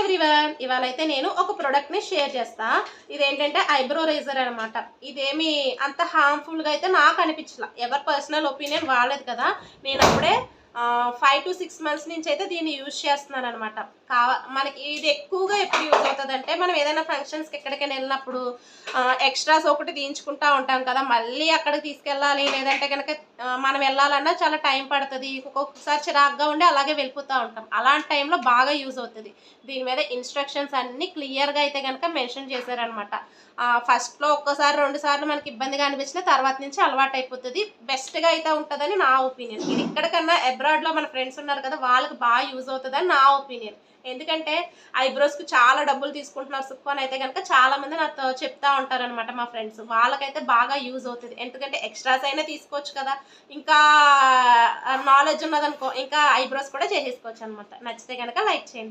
Everyone, ఇవాళ అయితే నేను ఒక ప్రోడక్ట్ని షేర్ చేస్తా. ఇదేంటంటే ఐబ్రో రేజర్ అనమాట. ఇదేమి అంత హార్మ్ఫుల్గా అయితే నాకు అనిపించలా. ఎవరి పర్సనల్ ఒపీనియన్ వాళ్ళది కదా. నేను అప్పుడే 5 to 6 months నుంచి అయితే దీన్ని యూజ్ చేస్తున్నాను అనమాట. మనకి ఇది ఎక్కువగా ఎప్పుడు యూజ్ అవుతుంది అంటే, మనం ఏదైనా ఫంక్షన్స్కి ఎక్కడికైనా వెళ్ళినప్పుడు ఎక్స్ట్రాస్ ఒకటి తీయించుకుంటా ఉంటాం కదా. మళ్ళీ అక్కడికి తీసుకెళ్ళాలి, లేదంటే కనుక మనం వెళ్ళాలన్నా చాలా టైం పడుతుంది. ఒక్కొక్కసారి చిరాగ్గా ఉండి అలాగే వెళ్ళిపోతూ ఉంటాం. అలాంటి టైంలో బాగా యూజ్ అవుతుంది. దీని మీద ఇన్స్ట్రక్షన్స్ అన్నీ క్లియర్గా అయితే కనుక మెన్షన్ చేశారనమాట. ఫస్ట్లో ఒక్కసారి 2 సార్లు మనకి ఇబ్బందిగా అనిపించిన తర్వాత నుంచి అలవాటు అయిపోతుంది. బెస్ట్గా అయితే ఉంటుందని నా ఒపీనియన్. ఇది ఇక్కడికన్నా అబ్రాడ్లో మన ఫ్రెండ్స్ ఉన్నారు కదా, వాళ్ళకి బాగా యూజ్ అవుతుందని నా ఒపీనియన్. ఎందుకంటే ఐబ్రోస్కి చాలా డబ్బులు తీసుకుంటున్నారు సుక్కు అని అయితే కనుక చాలామంది నాతో చెప్తా ఉంటారనమాట మా ఫ్రెండ్స్. వాళ్ళకైతే బాగా యూజ్ అవుతుంది. ఎందుకంటే ఎక్స్ట్రాస్ అయినా తీసుకోవచ్చు కదా, ఇంకా నాలెడ్జ్ ఉన్నదనుకో ఇంకా ఐబ్రోస్ కూడా చేసేసుకోవచ్చు అనమాట. నచ్చితే కనుక లైక్ చేయండి.